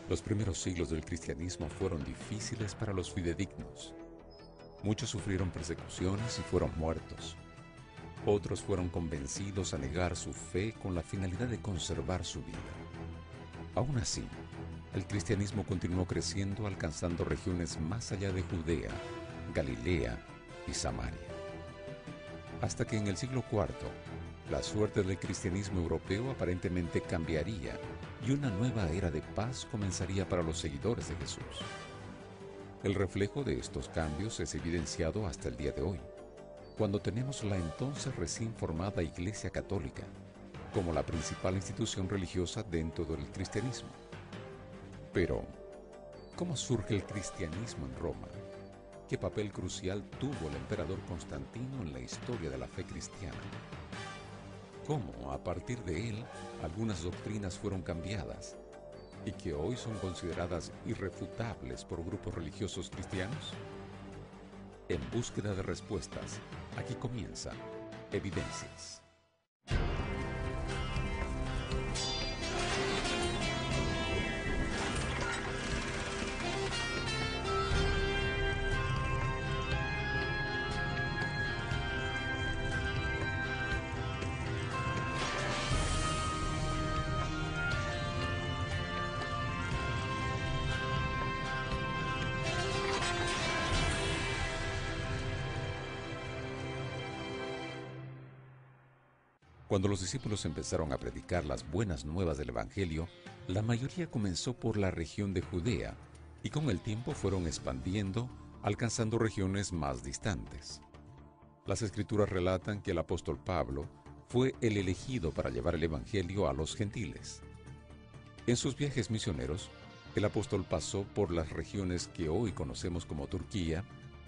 Los primeros siglos del cristianismo fueron difíciles para los fidedignos. Muchos sufrieron persecuciones y fueron muertos. Otros fueron convencidos a negar su fe con la finalidad de conservar su vida. Aún así, el cristianismo continuó creciendo, alcanzando regiones más allá de Judea, Galilea y Samaria. Hasta que en el siglo IV, la suerte del cristianismo europeo aparentemente cambiaría y una nueva era de paz comenzaría para los seguidores de Jesús. El reflejo de estos cambios es evidenciado hasta el día de hoy, cuando tenemos la entonces recién formada Iglesia Católica como la principal institución religiosa dentro del cristianismo. Pero, ¿cómo surge el cristianismo en Roma? ¿Qué papel crucial tuvo el emperador Constantino en la historia de la fe cristiana? ¿Cómo, a partir de él, algunas doctrinas fueron cambiadas y que hoy son consideradas irrefutables por grupos religiosos cristianos? En búsqueda de respuestas, aquí comienza Evidencias. Cuando los discípulos empezaron a predicar las buenas nuevas del Evangelio, la mayoría comenzó por la región de Judea y con el tiempo fueron expandiendo, alcanzando regiones más distantes. Las Escrituras relatan que el apóstol Pablo fue el elegido para llevar el Evangelio a los gentiles. En sus viajes misioneros, el apóstol pasó por las regiones que hoy conocemos como Turquía,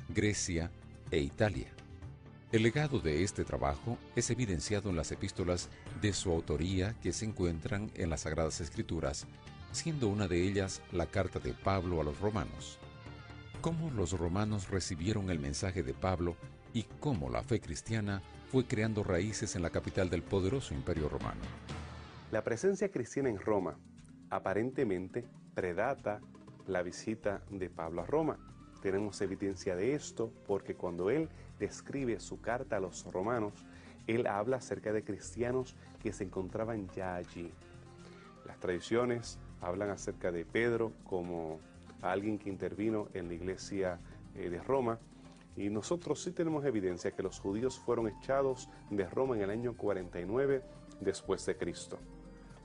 Grecia e Italia. El legado de este trabajo es evidenciado en las epístolas de su autoría que se encuentran en las Sagradas Escrituras, siendo una de ellas la carta de Pablo a los romanos. Cómo los romanos recibieron el mensaje de Pablo y cómo la fe cristiana fue creando raíces en la capital del poderoso Imperio Romano. La presencia cristiana en Roma aparentemente predata la visita de Pablo a Roma. Tenemos evidencia de esto porque cuando él describe su carta a los romanos, él habla acerca de cristianos que se encontraban ya allí. Las tradiciones hablan acerca de Pedro como alguien que intervino en la iglesia de Roma, y nosotros sí tenemos evidencia que los judíos fueron echados de Roma en el año 49 después de Cristo.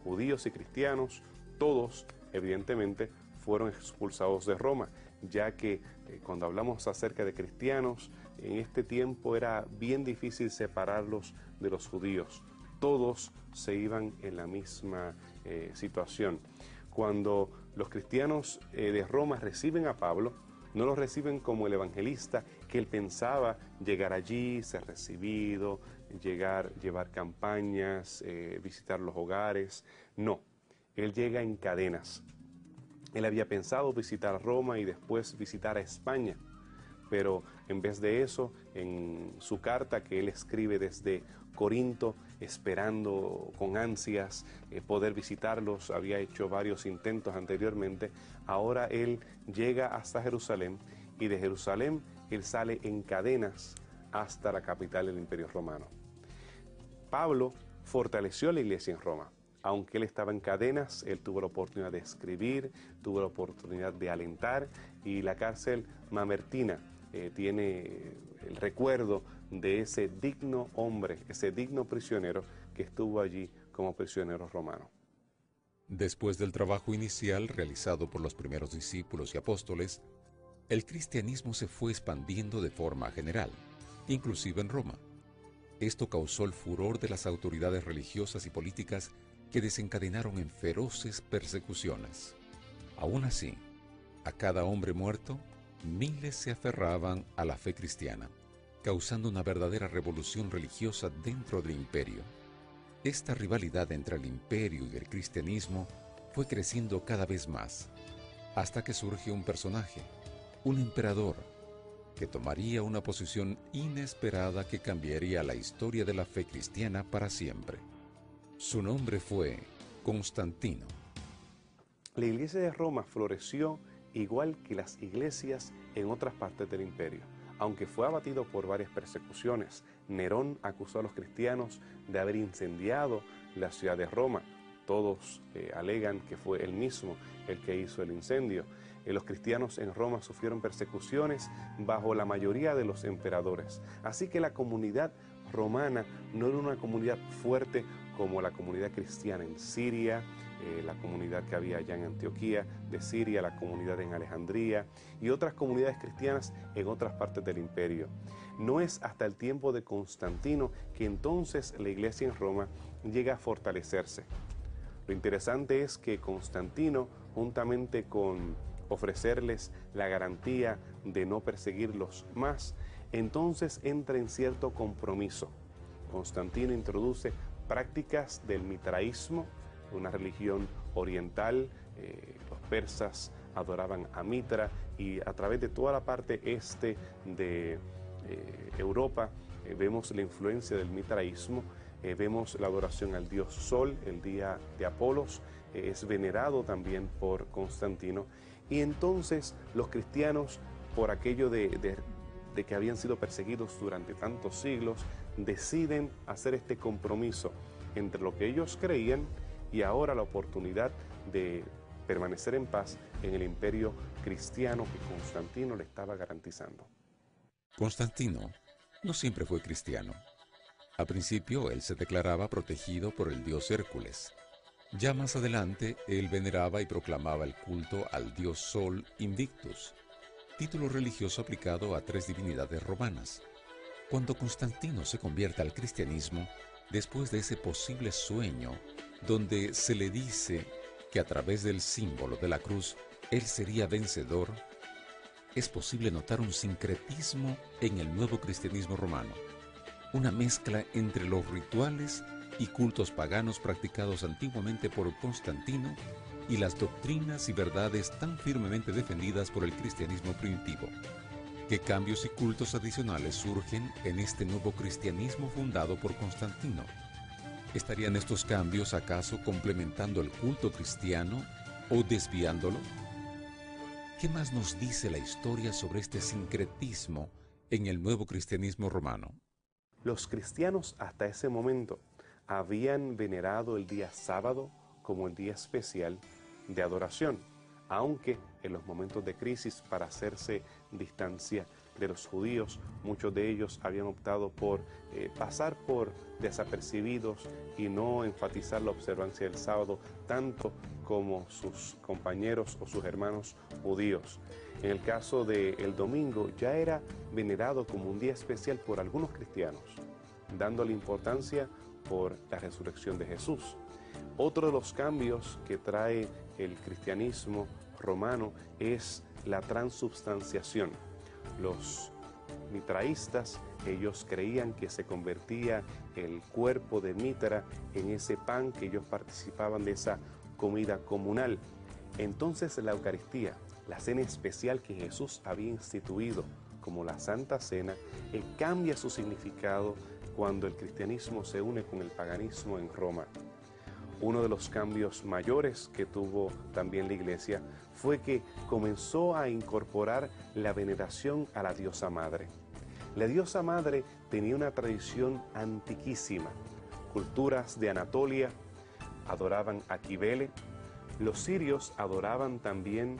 Judíos y cristianos, todos evidentemente fueron expulsados de Roma, ya que cuando hablamos acerca de cristianos, en este tiempo era bien difícil separarlos de los judíos. Todos se iban en la misma situación. Cuando los cristianos de Roma reciben a Pablo, no lo reciben como el evangelista que él pensaba llegar allí, ser recibido, llevar campañas, visitar los hogares. No, él llega en cadenas. Él había pensado visitar Roma y después visitar a España, pero en vez de eso, en su carta que él escribe desde Corinto, esperando con ansias poder visitarlos, había hecho varios intentos anteriormente, ahora él llega hasta Jerusalén y de Jerusalén él sale en cadenas hasta la capital del Imperio Romano. Pablo fortaleció la iglesia en Roma. Aunque él estaba en cadenas, él tuvo la oportunidad de escribir, tuvo la oportunidad de alentar, y la cárcel mamertina tiene el recuerdo de ese digno hombre, ese digno prisionero que estuvo allí como prisionero romano. Después del trabajo inicial realizado por los primeros discípulos y apóstoles, el cristianismo se fue expandiendo de forma general, inclusive en Roma. Esto causó el furor de las autoridades religiosas y políticas que desencadenaron en feroces persecuciones. Aún así, a cada hombre muerto, miles se aferraban a la fe cristiana, causando una verdadera revolución religiosa dentro del imperio. Esta rivalidad entre el imperio y el cristianismo fue creciendo cada vez más, hasta que surge un personaje, un emperador, que tomaría una posición inesperada que cambiaría la historia de la fe cristiana para siempre. Su nombre fue Constantino. La iglesia de Roma floreció igual que las iglesias en otras partes del imperio. Aunque fue abatido por varias persecuciones, Nerón acusó a los cristianos de haber incendiado la ciudad de Roma. Todos alegan que fue él mismo el que hizo el incendio. Los cristianos en Roma sufrieron persecuciones bajo la mayoría de los emperadores. Así que la comunidad romana no era una comunidad fuerte como la comunidad cristiana en Siria, la comunidad que había allá en Antioquía de Siria, la comunidad en Alejandría y otras comunidades cristianas en otras partes del imperio. No es hasta el tiempo de Constantino que entonces la iglesia en Roma llega a fortalecerse. Lo interesante es que Constantino, juntamente con ofrecerles la garantía de no perseguirlos más, entonces entra en cierto compromiso. Constantino introduce prácticas del mitraísmo, una religión oriental. Los persas adoraban a Mitra y a través de toda la parte este de Europa vemos la influencia del mitraísmo. Vemos la adoración al dios Sol, el día de Apolos, es venerado también por Constantino. Y entonces los cristianos, por aquello de que habían sido perseguidos durante tantos siglos, deciden hacer este compromiso entre lo que ellos creían y ahora la oportunidad de permanecer en paz en el imperio cristiano que Constantino le estaba garantizando. Constantino no siempre fue cristiano. Al principio él se declaraba protegido por el dios Hércules. Ya más adelante él veneraba y proclamaba el culto al dios Sol Invictus, título religioso aplicado a 3 divinidades romanas. Cuando Constantino se convierte al cristianismo, después de ese posible sueño donde se le dice que a través del símbolo de la cruz él sería vencedor, es posible notar un sincretismo en el nuevo cristianismo romano, una mezcla entre los rituales y cultos paganos practicados antiguamente por Constantino y las doctrinas y verdades tan firmemente defendidas por el cristianismo primitivo. ¿Qué cambios y cultos adicionales surgen en este nuevo cristianismo fundado por Constantino? ¿Estarían estos cambios acaso complementando el culto cristiano o desviándolo? ¿Qué más nos dice la historia sobre este sincretismo en el nuevo cristianismo romano? Los cristianos hasta ese momento habían venerado el día sábado como el día especial de adoración, aunque en los momentos de crisis para hacerse distancia de los judíos, muchos de ellos habían optado por pasar por desapercibidos y no enfatizar la observancia del sábado tanto como sus compañeros o sus hermanos judíos. En el caso del domingo ya era venerado como un día especial por algunos cristianos, dándole importancia por la resurrección de Jesús. Otro de los cambios que trae el cristianismo romano es la transubstanciación. Los mitraístas, ellos creían que se convertía el cuerpo de Mitra en ese pan, que ellos participaban de esa comida comunal. Entonces la Eucaristía, la cena especial que Jesús había instituido como la Santa Cena, cambia su significado cuando el cristianismo se une con el paganismo en Roma. Uno de los cambios mayores que tuvo también la Iglesia fue que comenzó a incorporar la veneración a la diosa madre. La diosa madre tenía una tradición antiquísima. Culturas de Anatolia adoraban a Cibele. Los sirios adoraban también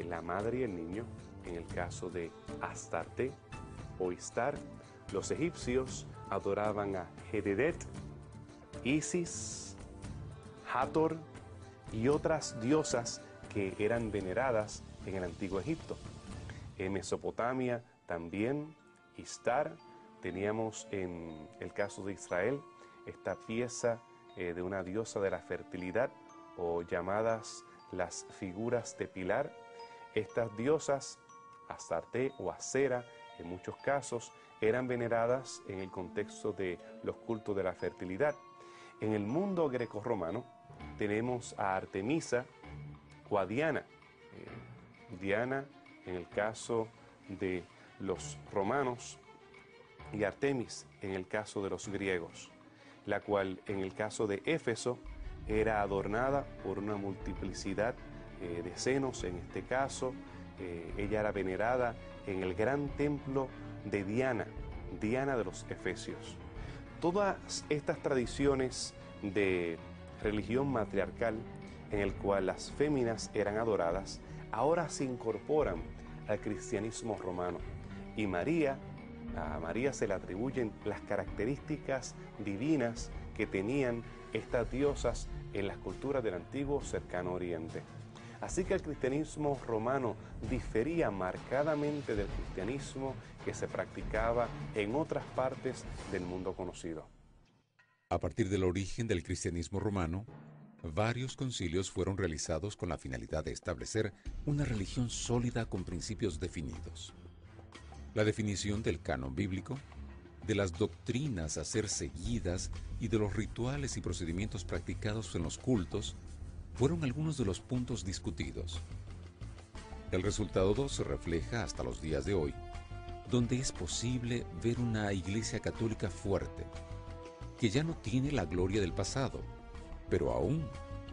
la madre y el niño, en el caso de Astarte o Istar. Los egipcios adoraban a Hededet, Isis, Hathor y otras diosas que eran veneradas en el antiguo Egipto. En Mesopotamia también Istar. Teníamos en el caso de Israel esta pieza de una diosa de la fertilidad, o llamadas las figuras de Pilar. Estas diosas, Astarte o Acera, en muchos casos, eran veneradas en el contexto de los cultos de la fertilidad. En el mundo grecorromano tenemos a Artemisa o a Diana. Diana en el caso de los romanos y Artemis en el caso de los griegos, la cual en el caso de Éfeso era adornada por una multiplicidad de senos en este caso. Ella era venerada en el gran templo de Diana, Diana de los Efesios. Todas estas tradiciones de religión matriarcal en el cual las féminas eran adoradas, ahora se incorporan al cristianismo romano. Y a María se le atribuyen las características divinas que tenían estas diosas en las culturas del antiguo cercano oriente. Así que el cristianismo romano difería marcadamente del cristianismo que se practicaba en otras partes del mundo conocido. A partir del origen del cristianismo romano, varios concilios fueron realizados con la finalidad de establecer una religión sólida con principios definidos. La definición del canon bíblico, de las doctrinas a ser seguidas y de los rituales y procedimientos practicados en los cultos fueron algunos de los puntos discutidos. El resultado se refleja hasta los días de hoy, donde es posible ver una iglesia católica fuerte, que ya no tiene la gloria del pasado, pero aún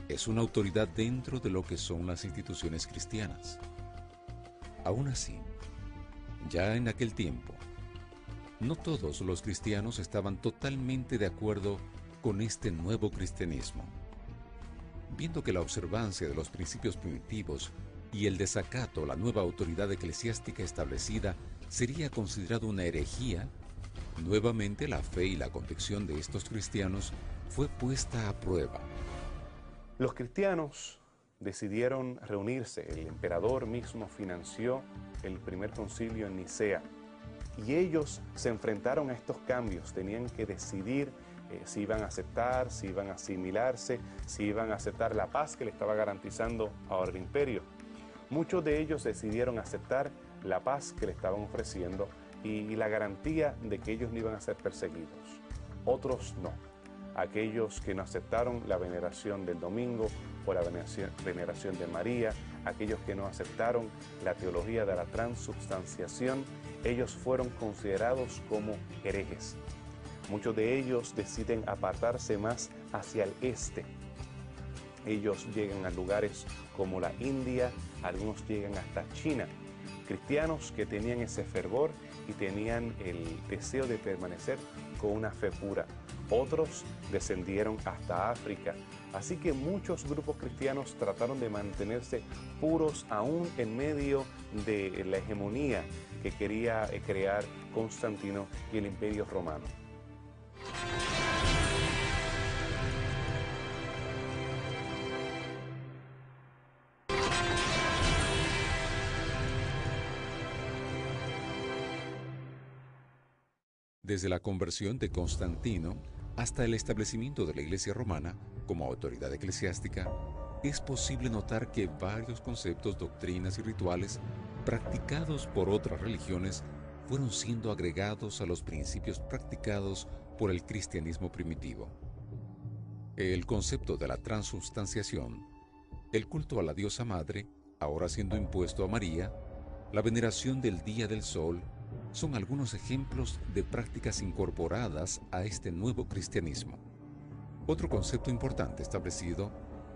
es una autoridad dentro de lo que son las instituciones cristianas. Aún así, ya en aquel tiempo, no todos los cristianos estaban totalmente de acuerdo con este nuevo cristianismo. Viendo que la observancia de los principios primitivos y el desacato a la nueva autoridad eclesiástica establecida sería considerado una herejía, nuevamente la fe y la convicción de estos cristianos fue puesta a prueba. Los cristianos decidieron reunirse. El emperador mismo financió el primer concilio en Nicea y ellos se enfrentaron a estos cambios. Tenían que decidir si iban a aceptar, si iban a asimilarse, si iban a aceptar la paz que le estaba garantizando ahora el imperio. Muchos de ellos decidieron aceptar la paz que le estaban ofreciendo y la garantía de que ellos no iban a ser perseguidos. Otros no. Aquellos que no aceptaron la veneración del domingo o la veneración de María, aquellos que no aceptaron la teología de la transubstanciación, ellos fueron considerados como herejes. Muchos de ellos deciden apartarse más hacia el este. Ellos llegan a lugares como la India, algunos llegan hasta China. Cristianos que tenían ese fervor y tenían el deseo de permanecer con una fe pura. Otros descendieron hasta África. Así que muchos grupos cristianos trataron de mantenerse puros aún en medio de la hegemonía que quería crear Constantino y el Imperio Romano. Desde la conversión de Constantino hasta el establecimiento de la Iglesia romana como autoridad eclesiástica, es posible notar que varios conceptos, doctrinas y rituales practicados por otras religiones fueron siendo agregados a los principios practicados por el cristianismo primitivo. El concepto de la transubstanciación, el culto a la diosa madre, ahora siendo impuesto a María, la veneración del día del sol, son algunos ejemplos de prácticas incorporadas a este nuevo cristianismo. Otro concepto importante establecido,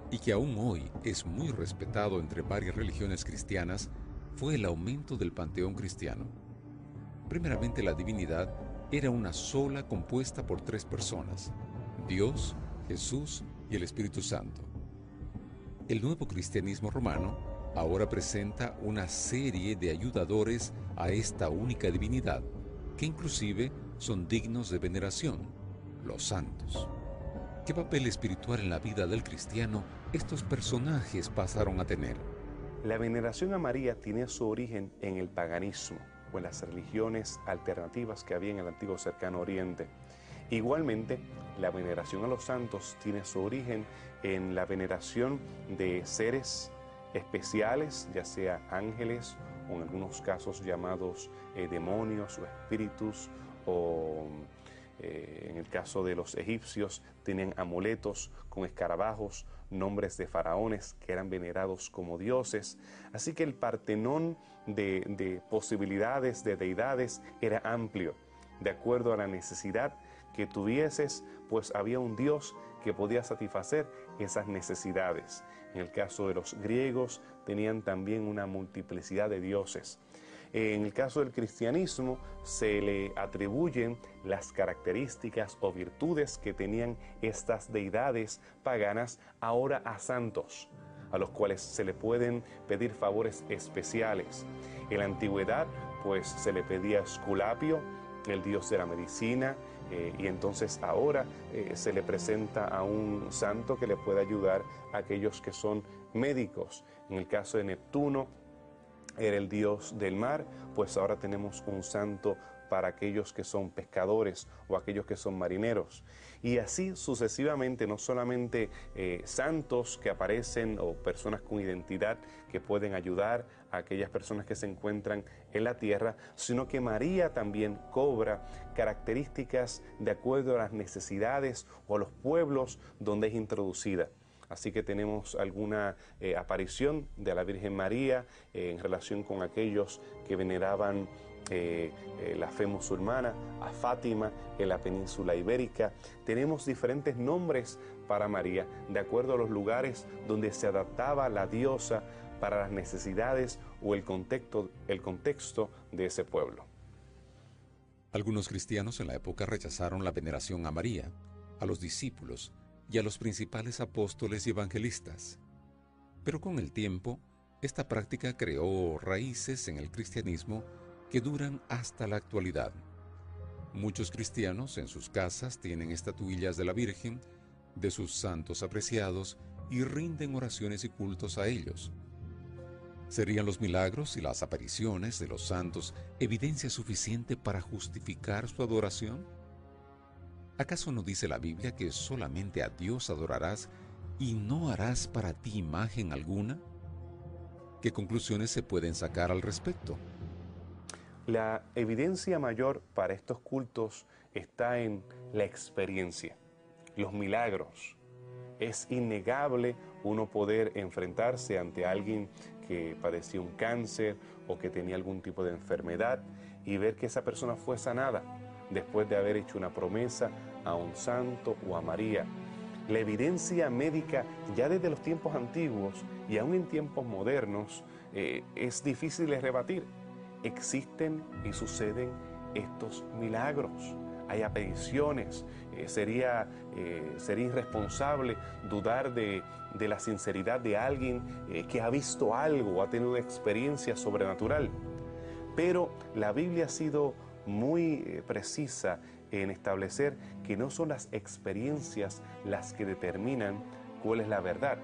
y que aún hoy es muy respetado entre varias religiones cristianas, fue el aumento del panteón cristiano. Primeramente, la divinidad era una sola compuesta por tres personas: Dios, Jesús y el Espíritu Santo. El nuevo cristianismo romano ahora presenta una serie de ayudadores a esta única divinidad, que inclusive son dignos de veneración, los santos. ¿Qué papel espiritual en la vida del cristiano estos personajes pasaron a tener? La veneración a María tiene su origen en el paganismo o en las religiones alternativas que había en el antiguo cercano oriente. Igualmente, la veneración a los santos tiene su origen en la veneración de seres especiales, ya sea ángeles o en algunos casos llamados demonios o espíritus, o en el caso de los egipcios tenían amuletos con escarabajos, nombres de faraones que eran venerados como dioses. Así que el Partenón de posibilidades, de deidades, era amplio. De acuerdo a la necesidad que tuvieses, pues había un Dios que podía satisfacer esas necesidades. En el caso de los griegos, tenían también una multiplicidad de dioses. En el caso del cristianismo, se le atribuyen las características o virtudes que tenían estas deidades paganas ahora a santos, a los cuales se le pueden pedir favores especiales. En la antigüedad, pues se le pedía a Esculapio, el dios de la medicina, y entonces ahora se le presenta a un santo que le puede ayudar a aquellos que son médicos. En el caso de Neptuno, era el dios del mar, pues ahora tenemos un santo para aquellos que son pescadores o aquellos que son marineros. Y así sucesivamente, no solamente santos que aparecen o personas con identidad que pueden ayudar a aquellas personas que se encuentran en la tierra, sino que María también cobra características de acuerdo a las necesidades o a los pueblos donde es introducida. Así que tenemos alguna aparición de la Virgen María en relación con aquellos que veneraban la fe musulmana, a Fátima en la península ibérica. Tenemos diferentes nombres para María de acuerdo a los lugares donde se adaptaba la diosa para las necesidades o el contexto de ese pueblo. Algunos cristianos en la época rechazaron la veneración a María, a los discípulos y a los principales apóstoles y evangelistas. Pero con el tiempo, esta práctica creó raíces en el cristianismo que duran hasta la actualidad. Muchos cristianos en sus casas tienen estatuillas de la Virgen, de sus santos apreciados, y rinden oraciones y cultos a ellos. ¿Serían los milagros y las apariciones de los santos evidencia suficiente para justificar su adoración? ¿Acaso no dice la Biblia que solamente a Dios adorarás y no harás para ti imagen alguna? ¿Qué conclusiones se pueden sacar al respecto? La evidencia mayor para estos cultos está en la experiencia, los milagros. Es innegable uno poder enfrentarse ante alguien que padecía un cáncer o que tenía algún tipo de enfermedad y ver que esa persona fue sanada después de haber hecho una promesa a un santo o a María. La evidencia médica ya desde los tiempos antiguos y aún en tiempos modernos es difícil de rebatir. Existen y suceden estos milagros. Hay apariciones. Sería irresponsable dudar de la sinceridad de alguien que ha visto algo, ha tenido una experiencia sobrenatural. Pero la Biblia ha sido muy precisa en establecer que no son las experiencias las que determinan cuál es la verdad.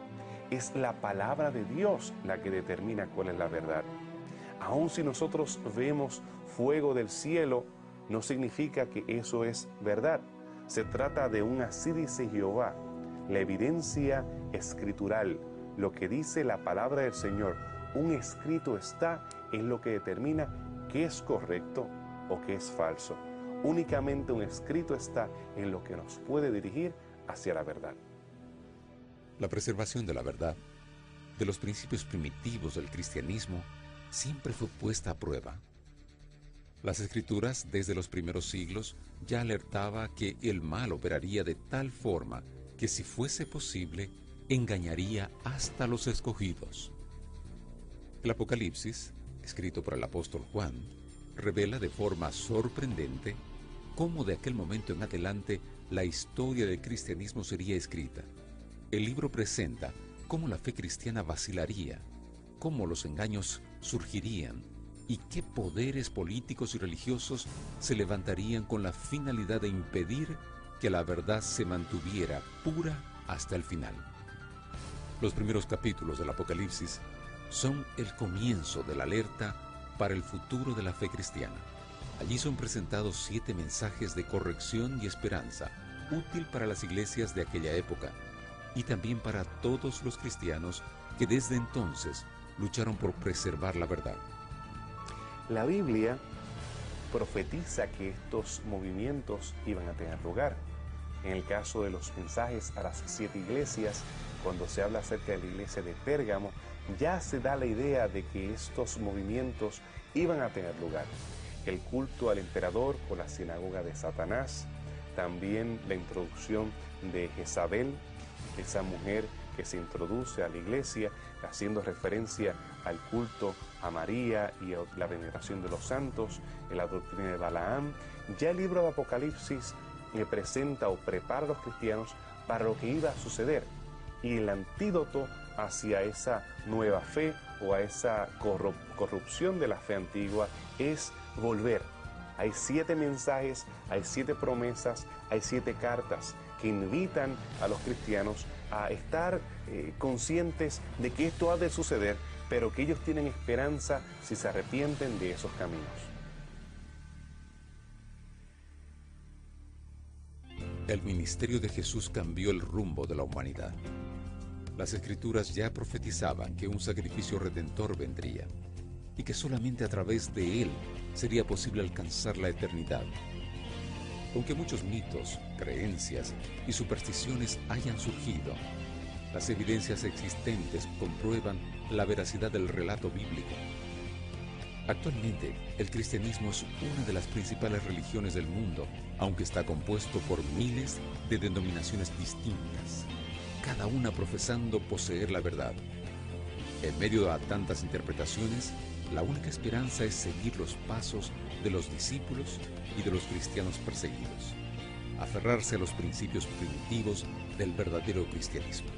Es la palabra de Dios la que determina cuál es la verdad. Aun si nosotros vemos fuego del cielo, no significa que eso es verdad. Se trata de un así dice Jehová, la evidencia escritural, lo que dice la palabra del Señor. Un escrito está en lo que determina qué es correcto o qué es falso. Únicamente un escrito está en lo que nos puede dirigir hacia la verdad. La preservación de la verdad, de los principios primitivos del cristianismo, siempre fue puesta a prueba. Las Escrituras, desde los primeros siglos, ya alertaba que el mal operaría de tal forma que, si fuese posible, engañaría hasta los escogidos. El Apocalipsis, escrito por el apóstol Juan, revela de forma sorprendente cómo de aquel momento en adelante la historia del cristianismo sería escrita. El libro presenta cómo la fe cristiana vacilaría, cómo los engaños surgirían y qué poderes políticos y religiosos se levantarían con la finalidad de impedir que la verdad se mantuviera pura hasta el final. Los primeros capítulos del Apocalipsis son el comienzo de la alerta para el futuro de la fe cristiana. Allí son presentados 7 mensajes de corrección y esperanza, útil para las iglesias de aquella época y también para todos los cristianos que desde entonces lucharon por preservar la verdad. La Biblia profetiza que estos movimientos iban a tener lugar. En el caso de los mensajes a las 7 iglesias, cuando se habla acerca de la iglesia de Pérgamo, ya se da la idea de que estos movimientos iban a tener lugar. El culto al emperador o la sinagoga de Satanás, también la introducción de Jezabel, esa mujer que se introduce a la iglesia haciendo referencia al culto a María y a la veneración de los santos, en la doctrina de Balaam. Ya el libro de Apocalipsis presenta o prepara a los cristianos para lo que iba a suceder, y el antídoto hacia esa nueva fe o a esa corrupción de la fe antigua es volver. Hay 7 mensajes, hay 7 promesas, hay 7 cartas que invitan a los cristianos a estar conscientes de que esto ha de suceder, pero que ellos tienen esperanza si se arrepienten de esos caminos. El ministerio de Jesús cambió el rumbo de la humanidad. Las Escrituras ya profetizaban que un sacrificio redentor vendría y que solamente a través de él sería posible alcanzar la eternidad. Aunque muchos mitos, creencias y supersticiones hayan surgido, las evidencias existentes comprueban la veracidad del relato bíblico. Actualmente, el cristianismo es una de las principales religiones del mundo, aunque está compuesto por miles de denominaciones distintas, cada una profesando poseer la verdad. En medio a tantas interpretaciones, la única esperanza es seguir los pasos de los discípulos y de los cristianos perseguidos, aferrarse a los principios primitivos del verdadero cristianismo.